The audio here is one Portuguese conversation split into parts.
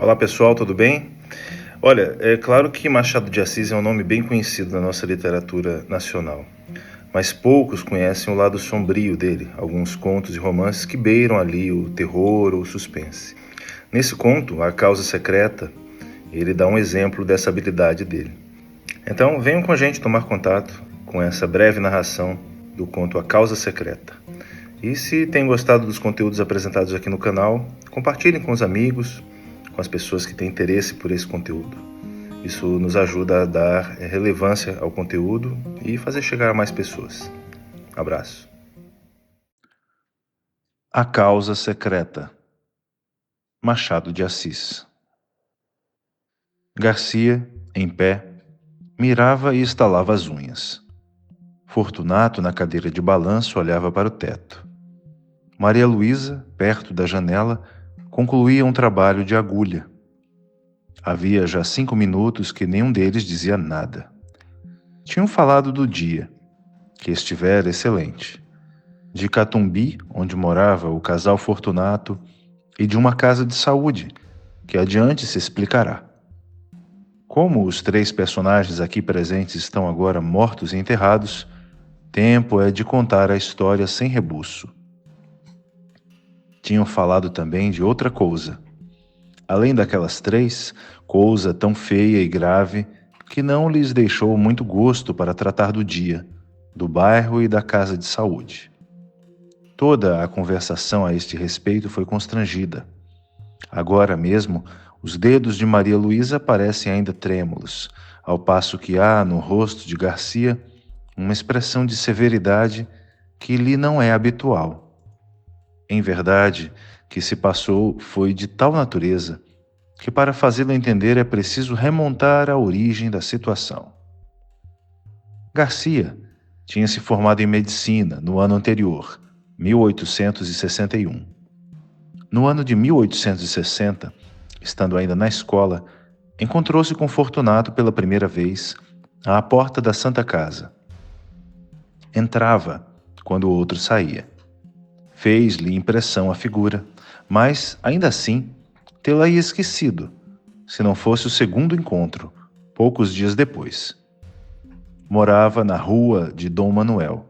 Olá pessoal, tudo bem? Olha, é claro que Machado de Assis é um nome bem conhecido na nossa literatura nacional, mas poucos conhecem o lado sombrio dele, alguns contos e romances que beiram ali o terror ou o suspense. Nesse conto, A Causa Secreta, ele dá um exemplo dessa habilidade dele. Então, venham com a gente tomar contato com essa breve narração do conto A Causa Secreta. E se tem gostado dos conteúdos apresentados aqui no canal, compartilhem com os amigos, com as pessoas que têm interesse por esse conteúdo. Isso nos ajuda a dar relevância ao conteúdo e fazer chegar a mais pessoas. Abraço. A Causa Secreta, Machado de Assis. Garcia, em pé, mirava e estalava as unhas. Fortunato, na cadeira de balanço, olhava para o teto. Maria Luísa, perto da janela, concluía um trabalho de agulha. Havia já 5 minutos que nenhum deles dizia nada. Tinham falado do dia, que estivera excelente, de Catumbi, onde morava o casal Fortunato, e de uma casa de saúde, que adiante se explicará. Como os 3 personagens aqui presentes estão agora mortos e enterrados, tempo é de contar a história sem rebuço. Tinham falado também de outra coisa. Além daquelas 3, coisa tão feia e grave que não lhes deixou muito gosto para tratar do dia, do bairro e da casa de saúde. Toda a conversação a este respeito foi constrangida. Agora mesmo, os dedos de Maria Luísa parecem ainda trêmulos, ao passo que há no rosto de Garcia uma expressão de severidade que lhe não é habitual. Em verdade, que se passou foi de tal natureza que para fazê-lo entender é preciso remontar à origem da situação. Garcia tinha se formado em medicina no ano anterior, 1861. No ano de 1860, estando ainda na escola, encontrou-se com Fortunato pela primeira vez à porta da Santa Casa. Entrava quando o outro saía. Fez-lhe impressão a figura, mas, ainda assim, tê-la-ia esquecido, se não fosse o segundo encontro, poucos dias depois. Morava na rua de Dom Manuel.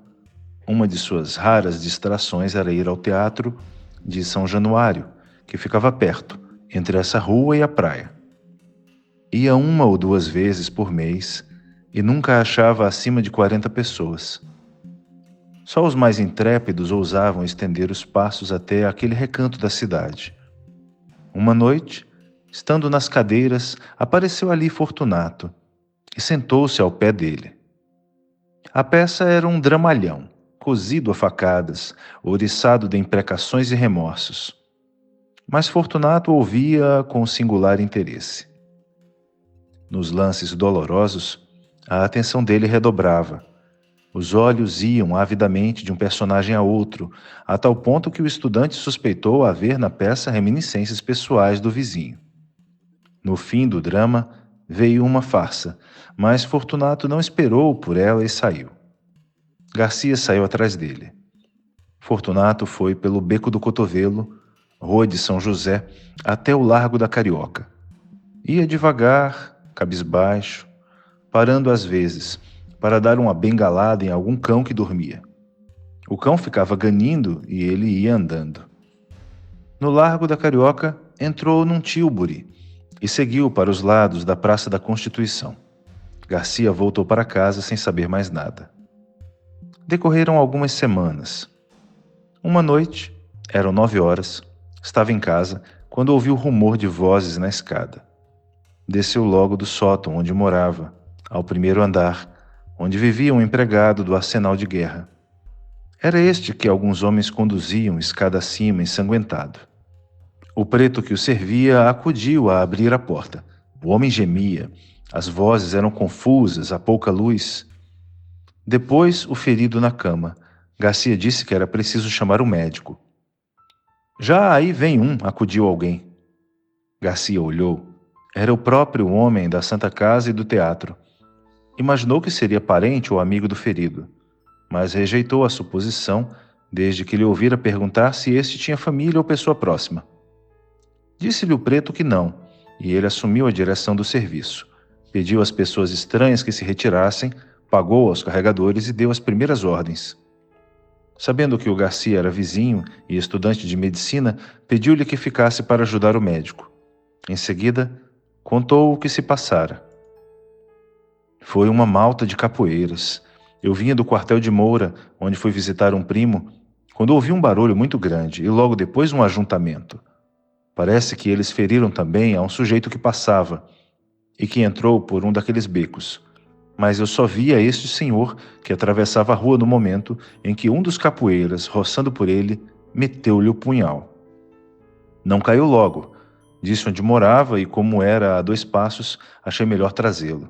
Uma de suas raras distrações era ir ao teatro de São Januário, que ficava perto, entre essa rua e a praia. Ia 1 ou 2 vezes por mês e nunca achava acima de 40 pessoas. Só os mais intrépidos ousavam estender os passos até aquele recanto da cidade. Uma noite, estando nas cadeiras, apareceu ali Fortunato e sentou-se ao pé dele. A peça era um dramalhão, cozido a facadas, ouriçado de imprecações e remorsos. Mas Fortunato ouvia com singular interesse. Nos lances dolorosos, a atenção dele redobrava. Os olhos iam avidamente de um personagem a outro, a tal ponto que o estudante suspeitou haver na peça reminiscências pessoais do vizinho. No fim do drama, veio uma farsa, mas Fortunato não esperou por ela e saiu. Garcia saiu atrás dele. Fortunato foi pelo Beco do Cotovelo, Rua de São José, até o Largo da Carioca. Ia devagar, cabisbaixo, parando às vezes, para dar uma bengalada em algum cão que dormia. O cão ficava ganindo e ele ia andando. No Largo da Carioca, entrou num tílburi e seguiu para os lados da Praça da Constituição. Garcia voltou para casa sem saber mais nada. Decorreram algumas semanas. Uma noite, eram 9 horas, estava em casa quando ouviu rumor de vozes na escada. Desceu logo do sótão onde morava, ao primeiro andar, onde vivia um empregado do arsenal de guerra. Era este que alguns homens conduziam escada acima, ensanguentado. O preto que o servia acudiu a abrir a porta. O homem gemia, as vozes eram confusas, a pouca luz. Depois, o ferido na cama. Garcia disse que era preciso chamar o médico. Já aí vem um, acudiu alguém. Garcia olhou. Era o próprio homem da Santa Casa e do teatro. Imaginou que seria parente ou amigo do ferido, mas rejeitou a suposição desde que lhe ouvira perguntar se este tinha família ou pessoa próxima. Disse-lhe o preto que não, e ele assumiu a direção do serviço. Pediu às pessoas estranhas que se retirassem, pagou aos carregadores e deu as primeiras ordens. Sabendo que o Garcia era vizinho e estudante de medicina, pediu-lhe que ficasse para ajudar o médico. Em seguida, contou o que se passara. Foi uma malta de capoeiras. Eu vinha do quartel de Moura, onde fui visitar um primo, quando ouvi um barulho muito grande e logo depois um ajuntamento. Parece que eles feriram também a um sujeito que passava e que entrou por um daqueles becos. Mas eu só via este senhor que atravessava a rua no momento em que um dos capoeiras, roçando por ele, meteu-lhe o punhal. Não caiu logo. Disse onde morava e como era a 2 passos, achei melhor trazê-lo.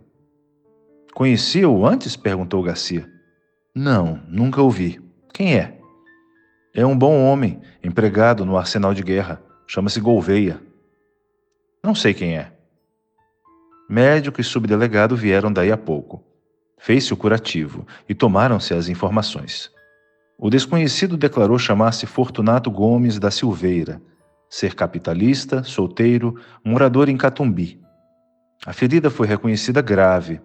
Conhecia-o antes? Perguntou Garcia. Não, nunca o vi. Quem é? É um bom homem, empregado no arsenal de guerra. Chama-se Gouveia. Não sei quem é. Médico e subdelegado vieram daí a pouco. Fez-se o curativo e tomaram-se as informações. O desconhecido declarou chamar-se Fortunato Gomes da Silveira, ser capitalista, solteiro, morador em Catumbi. A ferida foi reconhecida grave.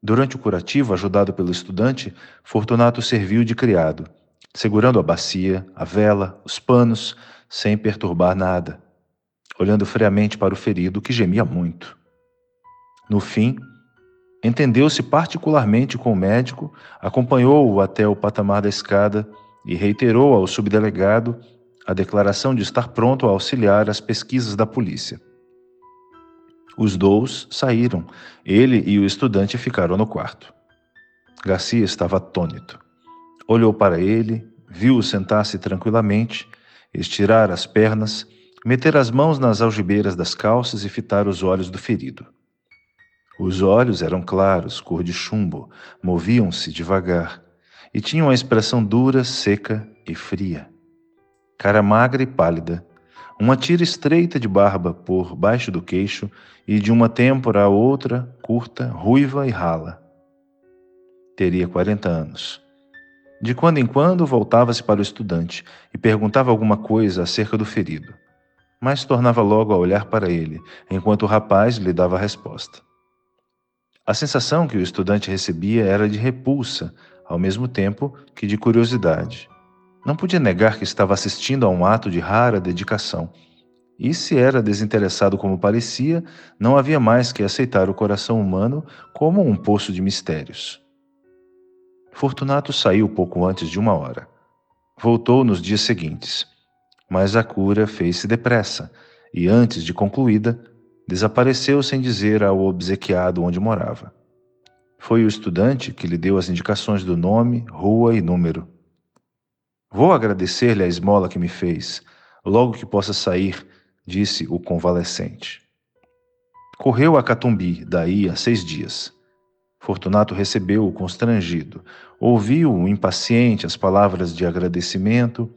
Durante o curativo, ajudado pelo estudante, Fortunato serviu de criado, segurando a bacia, a vela, os panos, sem perturbar nada, olhando friamente para o ferido, que gemia muito. No fim, entendeu-se particularmente com o médico, acompanhou-o até o patamar da escada e reiterou ao subdelegado a declaração de estar pronto a auxiliar as pesquisas da polícia. Os 2 saíram. Ele e o estudante ficaram no quarto. Garcia estava atônito. Olhou para ele, viu-o sentar-se tranquilamente, estirar as pernas, meter as mãos nas algibeiras das calças e fitar os olhos do ferido. Os olhos eram claros, cor de chumbo, moviam-se devagar e tinham a expressão dura, seca e fria. Cara magra e pálida, uma tira estreita de barba por baixo do queixo e de uma têmpora à outra, curta, ruiva e rala. Teria 40 anos. De quando em quando voltava-se para o estudante e perguntava alguma coisa acerca do ferido, mas tornava logo a olhar para ele, enquanto o rapaz lhe dava a resposta. A sensação que o estudante recebia era de repulsa, ao mesmo tempo que de curiosidade. Não podia negar que estava assistindo a um ato de rara dedicação. E se era desinteressado como parecia, não havia mais que aceitar o coração humano como um poço de mistérios. Fortunato saiu pouco antes de 1 hora. Voltou nos dias seguintes, mas a cura fez-se depressa e, antes de concluída, desapareceu sem dizer ao obsequiado onde morava. Foi o estudante que lhe deu as indicações do nome, rua e número. Vou agradecer-lhe a esmola que me fez, logo que possa sair, disse o convalescente. Correu a Catumbi, daí a 6 dias. Fortunato recebeu-o constrangido, ouviu-o impaciente as palavras de agradecimento,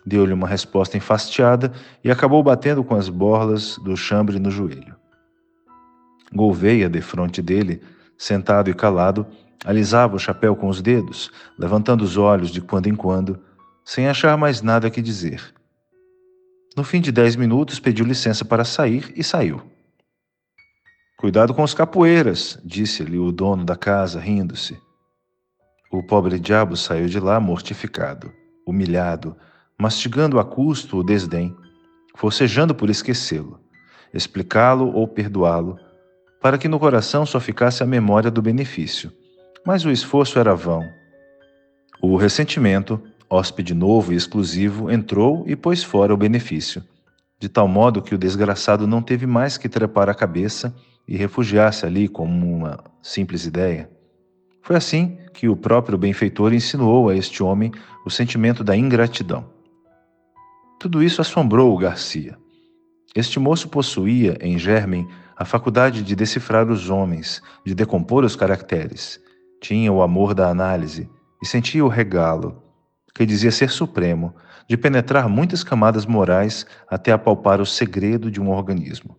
deu-lhe uma resposta enfastiada e acabou batendo com as borlas do chambre no joelho. Gouveia, defronte dele, sentado e calado, alisava o chapéu com os dedos, levantando os olhos de quando em quando, sem achar mais nada que dizer. No fim de 10 minutos, pediu licença para sair e saiu. Cuidado com os capoeiras, disse-lhe o dono da casa, rindo-se. O pobre diabo saiu de lá mortificado, humilhado, mastigando a custo o desdém, forcejando por esquecê-lo, explicá-lo ou perdoá-lo, para que no coração só ficasse a memória do benefício. Mas o esforço era vão. O ressentimento, hóspede novo e exclusivo, entrou e pôs fora o benefício, de tal modo que o desgraçado não teve mais que trepar a cabeça e refugiar-se ali como uma simples ideia. Foi assim que o próprio benfeitor insinuou a este homem o sentimento da ingratidão. Tudo isso assombrou o Garcia. Este moço possuía, em germen, a faculdade de decifrar os homens, de decompor os caracteres. Tinha o amor da análise e sentia o regalo, que dizia ser supremo, de penetrar muitas camadas morais até apalpar o segredo de um organismo.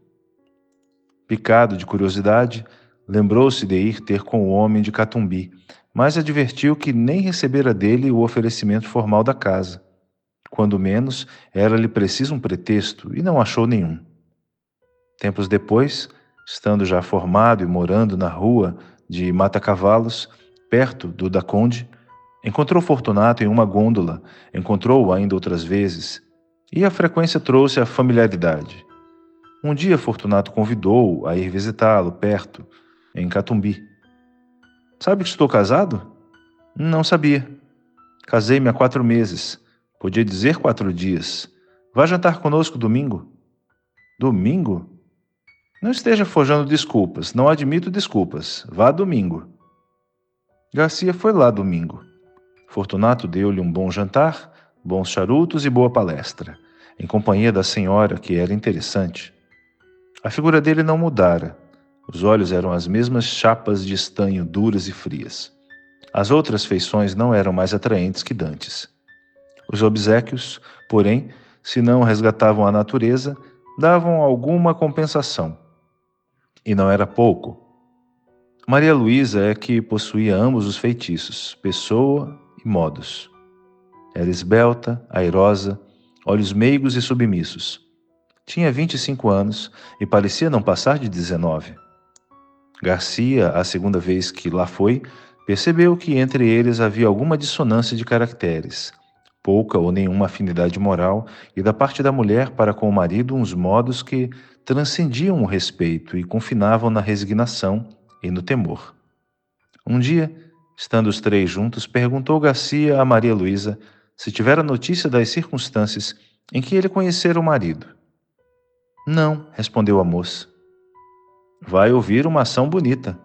Picado de curiosidade, lembrou-se de ir ter com o homem de Catumbi, mas advertiu que nem recebera dele o oferecimento formal da casa. Quando menos, era-lhe preciso um pretexto e não achou nenhum. Tempos depois, estando já formado e morando na rua de Mata-Cavalos, perto do da Conde, encontrou Fortunato em uma gôndola, encontrou-o ainda outras vezes, e a frequência trouxe a familiaridade. Um dia Fortunato convidou-o a ir visitá-lo perto, em Catumbi. Sabe que estou casado? Não sabia. Casei-me há 4 meses. Podia dizer 4 dias. Vá jantar conosco domingo. Domingo? Não esteja forjando desculpas. Não admito desculpas. Vá domingo. Garcia foi lá domingo. Fortunato deu-lhe um bom jantar, bons charutos e boa palestra, em companhia da senhora, que era interessante. A figura dele não mudara. Os olhos eram as mesmas chapas de estanho duras e frias. As outras feições não eram mais atraentes que dantes. Os obséquios, porém, se não resgatavam a natureza, davam alguma compensação. E não era pouco. Maria Luísa é que possuía ambos os feitiços, pessoa e modos. Era esbelta, airosa, olhos meigos e submissos. Tinha 25 anos e parecia não passar de 19. Garcia, a segunda vez que lá foi, percebeu que entre eles havia alguma dissonância de caracteres, pouca ou nenhuma afinidade moral e da parte da mulher para com o marido uns modos que transcendiam o respeito e confinavam na resignação e no temor. Um dia, estando os 3 juntos, perguntou Garcia a Maria Luísa se tivera notícia das circunstâncias em que ele conhecera o marido. Não, respondeu a moça. Vai ouvir uma ação bonita.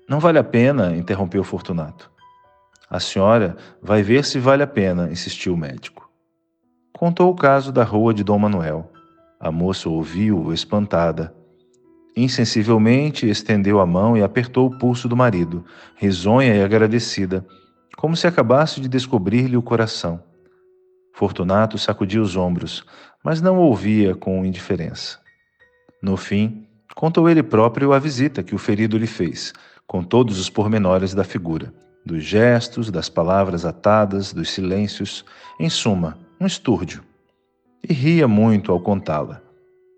Não vale a pena, interrompeu Fortunato. A senhora vai ver se vale a pena, insistiu o médico. Contou o caso da rua de Dom Manuel. A moça ouviu-o espantada. Insensivelmente estendeu a mão e apertou o pulso do marido, risonha e agradecida, como se acabasse de descobrir-lhe o coração. Fortunato sacudia os ombros, mas não ouvia com indiferença. No fim, contou ele próprio a visita que o ferido lhe fez, com todos os pormenores da figura, dos gestos, das palavras atadas, dos silêncios, em suma, um estúrdio. E ria muito ao contá-la.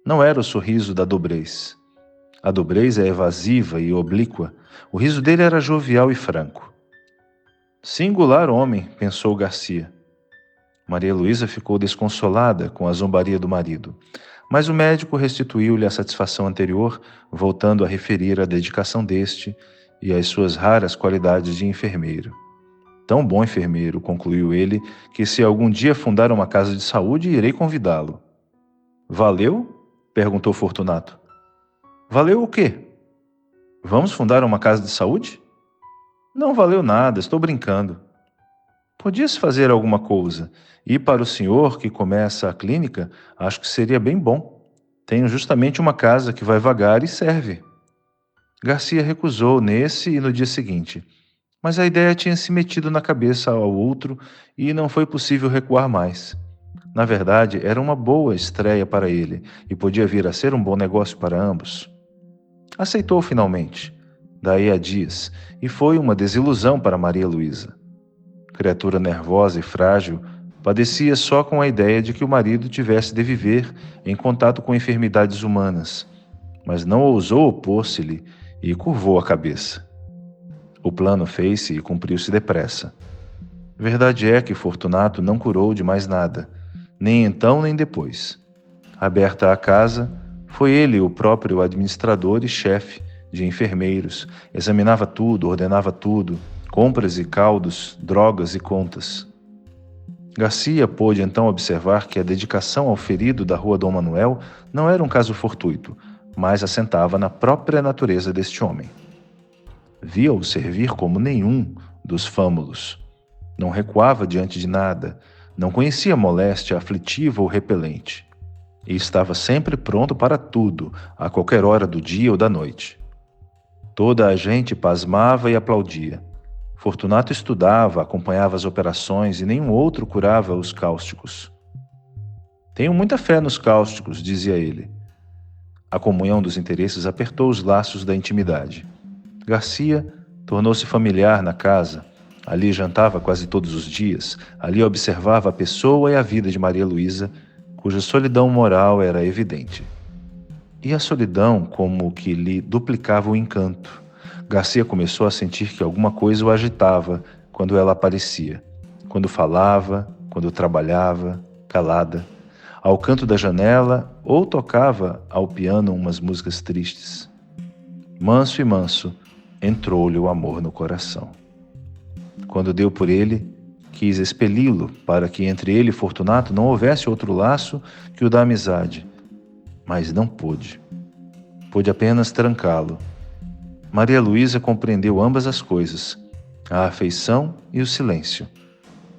Não era o sorriso da dobrez. A dobrez é evasiva e oblíqua. O riso dele era jovial e franco. Singular homem, pensou Garcia. Maria Luísa ficou desconsolada com a zombaria do marido, mas o médico restituiu-lhe a satisfação anterior, voltando a referir a dedicação deste e as suas raras qualidades de enfermeiro. Tão bom enfermeiro, concluiu ele, que se algum dia fundar uma casa de saúde, irei convidá-lo. Valeu? Perguntou Fortunato. Valeu o quê? Vamos fundar uma casa de saúde? Não valeu nada, estou brincando. Podia-se fazer alguma coisa, e para o senhor que começa a clínica, acho que seria bem bom. Tenho justamente uma casa que vai vagar e serve. Garcia recusou nesse e no dia seguinte, mas a ideia tinha se metido na cabeça ao outro e não foi possível recuar mais. Na verdade, era uma boa estreia para ele e podia vir a ser um bom negócio para ambos. Aceitou finalmente, daí a dias, e foi uma desilusão para Maria Luísa. Criatura nervosa e frágil, padecia só com a ideia de que o marido tivesse de viver em contato com enfermidades humanas, mas não ousou opor-se-lhe e curvou a cabeça. O plano fez-se e cumpriu-se depressa. Verdade é que Fortunato não curou de mais nada, nem então nem depois. Aberta a casa, foi ele o próprio administrador e chefe de enfermeiros, examinava tudo, ordenava tudo, compras e caldos, drogas e contas. Garcia pôde então observar que a dedicação ao ferido da rua Dom Manuel não era um caso fortuito, mas assentava na própria natureza deste homem. Via-o servir como nenhum dos fâmulos. Não recuava diante de nada, não conhecia moléstia aflitiva ou repelente. E estava sempre pronto para tudo, a qualquer hora do dia ou da noite. Toda a gente pasmava e aplaudia. Fortunato estudava, acompanhava as operações e nenhum outro curava os cáusticos. Tenho muita fé nos cáusticos, dizia ele. A comunhão dos interesses apertou os laços da intimidade. Garcia tornou-se familiar na casa. Ali jantava quase todos os dias. Ali observava a pessoa e a vida de Maria Luísa, cuja solidão moral era evidente. e a solidão como que lhe duplicava o encanto. Garcia começou a sentir que alguma coisa o agitava quando ela aparecia, quando falava, quando trabalhava, calada, ao canto da janela ou tocava ao piano umas músicas tristes. Manso e manso, entrou-lhe o amor no coração. Quando deu por ele, quis expeli-lo para que entre ele e Fortunato não houvesse outro laço que o da amizade, mas não pôde. Pôde apenas trancá-lo. Maria Luísa compreendeu ambas as coisas, a afeição e o silêncio,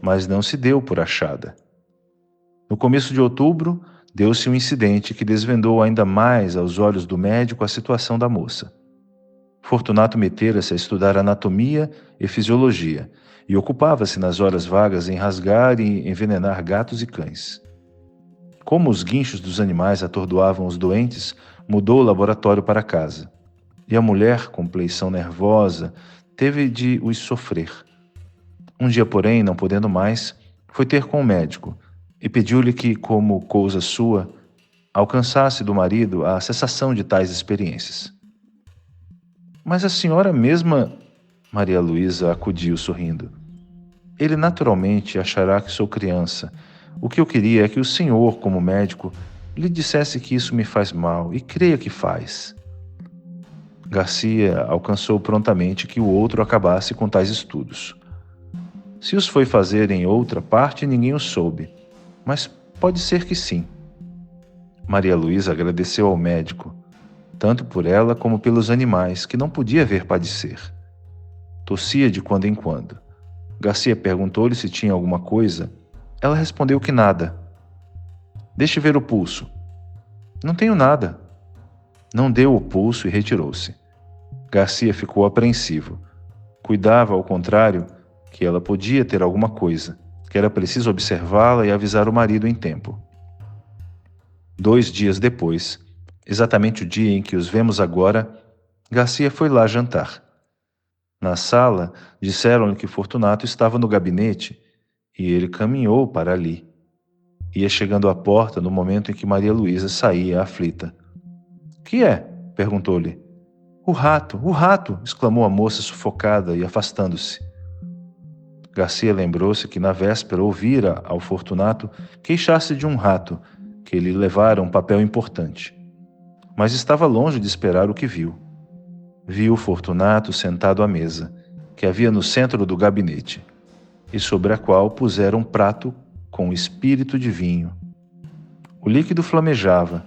mas não se deu por achada. No começo de outubro, deu-se um incidente que desvendou ainda mais aos olhos do médico a situação da moça. Fortunato metera-se a estudar anatomia e fisiologia e ocupava-se nas horas vagas em rasgar e envenenar gatos e cães. Como os guinchos dos animais atordoavam os doentes, mudou o laboratório para casa. E a mulher, com pleição nervosa, teve de os sofrer. Um dia, porém, não podendo mais, foi ter com o médico e pediu-lhe que, como coisa sua, alcançasse do marido a cessação de tais experiências. Mas a senhora mesma, Maria Luísa acudiu sorrindo. Ele naturalmente achará que sou criança. O que eu queria é que o senhor, como médico, lhe dissesse que isso me faz mal, e creia que faz. Garcia alcançou prontamente que o outro acabasse com tais estudos. Se os foi fazer em outra parte, ninguém o soube, mas pode ser que sim. Maria Luísa agradeceu ao médico, tanto por ela como pelos animais, que não podia ver padecer. Tossia de quando em quando. Garcia perguntou-lhe se tinha alguma coisa. Ela respondeu que nada. Deixe ver o pulso. Não tenho nada. Não deu o pulso e retirou-se. Garcia ficou apreensivo. Cuidava, ao contrário, que ela podia ter alguma coisa, que era preciso observá-la e avisar o marido em tempo. 2 dias depois, exatamente o dia em que os vemos agora, Garcia foi lá jantar. Na sala, disseram-lhe que Fortunato estava no gabinete e ele caminhou para ali. Ia chegando à porta no momento em que Maria Luísa saía aflita. — Que é? — perguntou-lhe. — O rato! O rato! — exclamou a moça sufocada e afastando-se. Garcia lembrou-se que na véspera ouvira ao Fortunato queixar-se de um rato que lhe levara um papel importante. Mas estava longe de esperar o que viu. Viu Fortunato sentado à mesa, que havia no centro do gabinete, e sobre a qual pusera um prato com espírito de vinho. O líquido flamejava.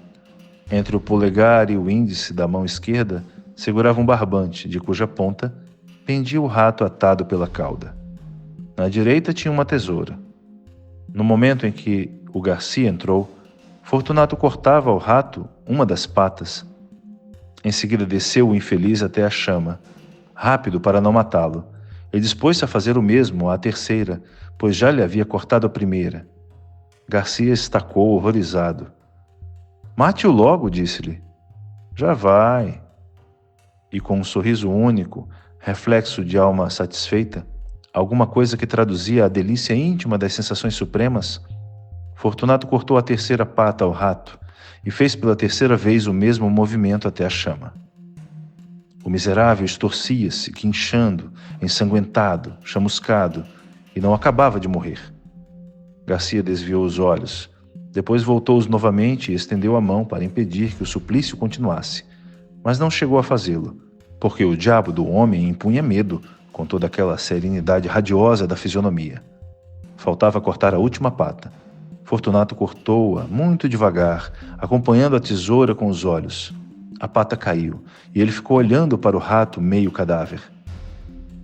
Entre o polegar e o índice da mão esquerda segurava um barbante, de cuja ponta pendia o rato atado pela cauda. Na direita tinha uma tesoura. No momento em que o Garcia entrou, Fortunato cortava ao rato uma das patas. Em seguida desceu o infeliz até a chama, rápido para não matá-lo, e dispôs-se a fazer o mesmo à terceira, pois já lhe havia cortado a primeira. Garcia estacou horrorizado. — Mate-o logo, disse-lhe. — Já vai. E com um sorriso único, reflexo de alma satisfeita, alguma coisa que traduzia a delícia íntima das sensações supremas, Fortunato cortou a terceira pata ao rato e fez pela terceira vez o mesmo movimento até a chama. O miserável estorcia-se, quinchando, ensanguentado, chamuscado, e não acabava de morrer. Garcia desviou os olhos, depois voltou-os novamente e estendeu a mão para impedir que o suplício continuasse, mas não chegou a fazê-lo, porque o diabo do homem impunha medo, com toda aquela serenidade radiosa da fisionomia. Faltava cortar a última pata. Fortunato cortou-a muito devagar, acompanhando a tesoura com os olhos. A pata caiu, e ele ficou olhando para o rato meio cadáver.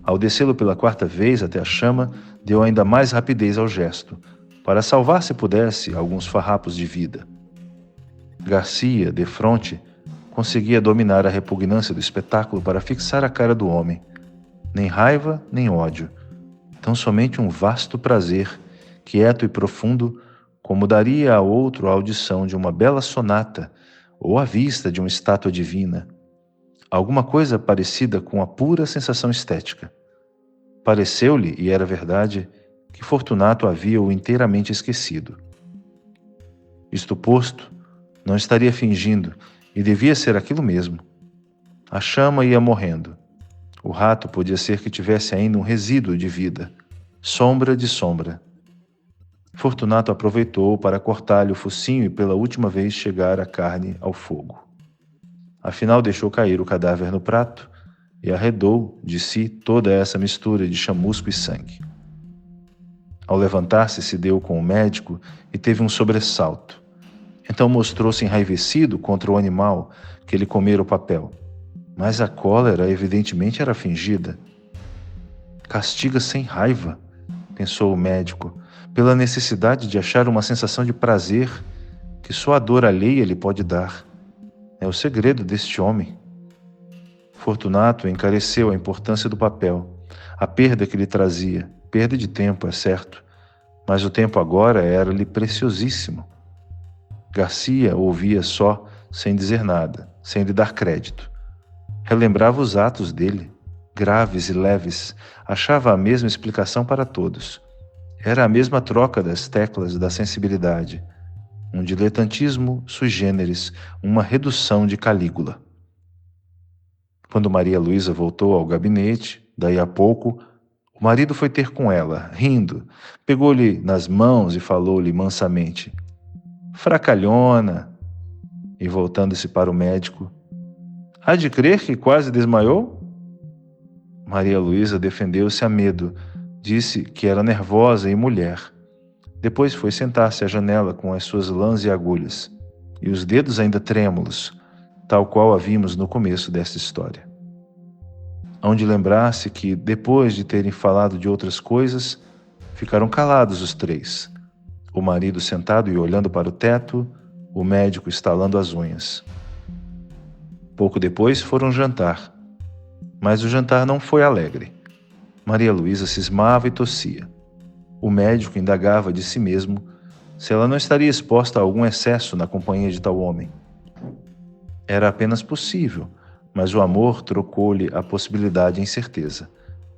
Ao descê-lo pela 4ª vez até a chama, deu ainda mais rapidez ao gesto, para salvar, se pudesse, alguns farrapos de vida. Garcia, defronte, conseguia dominar a repugnância do espetáculo para fixar a cara do homem. Nem raiva, nem ódio. Tão somente um vasto prazer, quieto e profundo, como daria a outro a audição de uma bela sonata ou a vista de uma estátua divina. Alguma coisa parecida com a pura sensação estética. Pareceu-lhe, e era verdade, que Fortunato havia-o inteiramente esquecido. Isto posto, não estaria fingindo, E devia ser aquilo mesmo. A chama ia morrendo. O rato podia ser que tivesse ainda um resíduo de vida, sombra de sombra. Fortunato aproveitou para cortar-lhe o focinho e pela última vez chegar a carne ao fogo. Afinal deixou cair o cadáver no prato e arredou de si toda essa mistura de chamusco e sangue. Ao levantar-se, se deu com o médico e teve um sobressalto. Então mostrou-se enraivecido contra o animal que lhe comera o papel. Mas a cólera evidentemente era fingida. Castiga sem raiva, pensou o médico, pela necessidade de achar uma sensação de prazer que só a dor alheia lhe pode dar. É o segredo deste homem. Fortunato encareceu a importância do papel, a perda que lhe trazia, perda de tempo, é certo, mas o tempo agora era-lhe preciosíssimo. Garcia ouvia só, sem dizer nada, sem lhe dar crédito. Relembrava os atos dele, graves e leves, achava a mesma explicação para todos. Era a mesma troca das teclas da sensibilidade, um diletantismo sui generis, uma redução de Calígula. Quando Maria Luísa voltou ao gabinete, daí a pouco, o marido foi ter com ela, rindo, pegou-lhe nas mãos e falou-lhe mansamente: "Fracalhona!" E voltando-se para o médico: "Há de crer que quase desmaiou?" Maria Luísa defendeu-se a medo, disse que era nervosa e mulher. Depois foi sentar-se à janela com as suas lãs e agulhas, e os dedos ainda trêmulos, tal qual a vimos no começo desta história. Hão de lembrar-se que, depois de terem falado de outras coisas, ficaram calados os três, o marido sentado e olhando para o teto, o médico estalando as unhas. Pouco depois foram jantar, mas o jantar não foi alegre. Maria Luísa cismava e tossia. O médico indagava de si mesmo se ela não estaria exposta a algum excesso na companhia de tal homem. Era apenas possível, mas o amor trocou-lhe a possibilidade em certeza.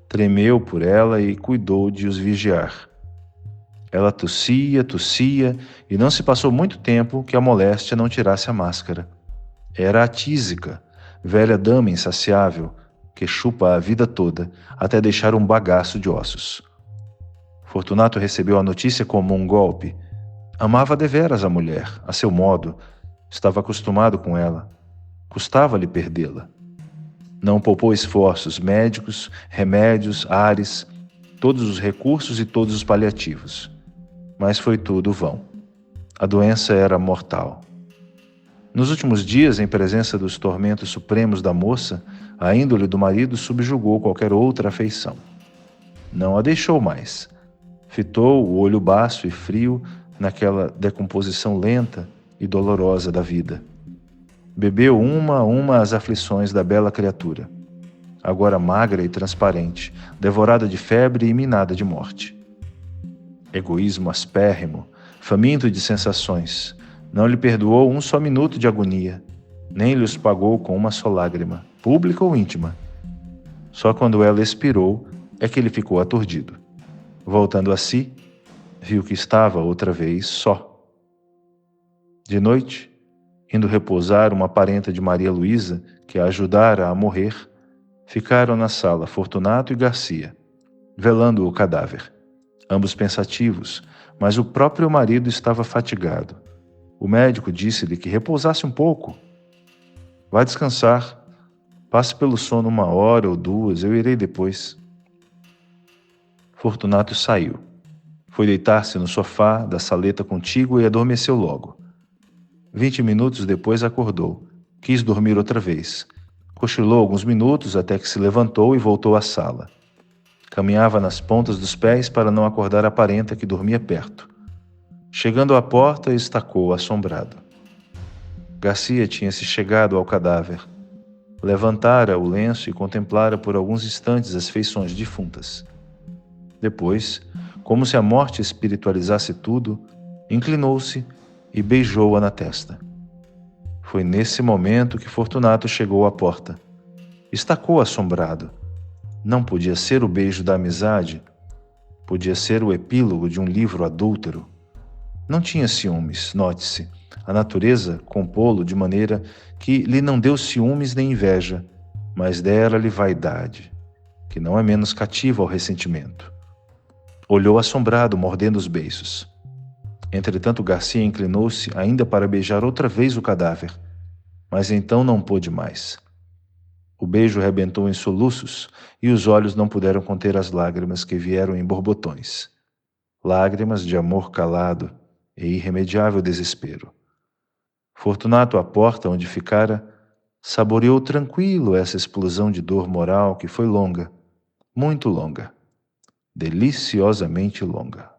Tremeu por ela e cuidou de os vigiar. Ela tossia, tossia, e não se passou muito tempo que a moléstia não tirasse a máscara. Era a tísica, velha dama insaciável, que chupa a vida toda até deixar um bagaço de ossos. Fortunato recebeu a notícia como um golpe. Amava deveras a mulher, a seu modo. Estava acostumado com ela. Custava-lhe perdê-la. Não poupou esforços médicos, remédios, ares, todos os recursos e todos os paliativos. Mas foi tudo vão. A doença era mortal. Nos últimos dias, em presença dos tormentos supremos da moça, a índole do marido subjugou qualquer outra afeição. Não a deixou mais. Fitou o olho baço e frio naquela decomposição lenta e dolorosa da vida. Bebeu uma a uma as aflições da bela criatura, agora magra e transparente, devorada de febre e minada de morte. Egoísmo aspérrimo, faminto de sensações, não lhe perdoou um só minuto de agonia, nem lhe os pagou com uma só lágrima, pública ou íntima. Só quando ela expirou é que ele ficou aturdido. Voltando a si, viu que estava outra vez só. De noite, indo repousar uma parenta de Maria Luísa, que a ajudara a morrer, ficaram na sala Fortunato e Garcia, velando o cadáver, ambos pensativos, mas o próprio marido estava fatigado. O médico disse-lhe que repousasse um pouco. Vá descansar, passe pelo sono 1 hora ou 2, eu irei depois. Fortunato saiu. Foi deitar-se no sofá da saleta contígua e adormeceu logo. 20 minutos depois acordou. Quis dormir outra vez. Cochilou alguns minutos até que se levantou e voltou à sala. Caminhava nas pontas dos pés para não acordar a parenta que dormia perto. Chegando à porta, estacou assombrado. Garcia tinha se chegado ao cadáver. Levantara o lenço e contemplara por alguns instantes as feições defuntas. Depois, como se a morte espiritualizasse tudo, inclinou-se e beijou-a na testa. Foi nesse momento que Fortunato chegou à porta. Estacou assombrado. Não podia ser o beijo da amizade. Podia ser o epílogo de um livro adúltero. Não tinha ciúmes, note-se. A natureza compô-lo de maneira que lhe não deu ciúmes nem inveja, mas dera-lhe vaidade, que não é menos cativa ao ressentimento. Olhou assombrado, mordendo os beiços. Entretanto, Garcia inclinou-se ainda para beijar outra vez o cadáver, mas então não pôde mais. O beijo rebentou em soluços e os olhos não puderam conter as lágrimas que vieram em borbotões. Lágrimas de amor calado e irremediável desespero. Fortunato, à porta onde ficara, saboreou tranquilo essa explosão de dor moral que foi longa, muito longa, deliciosamente longa.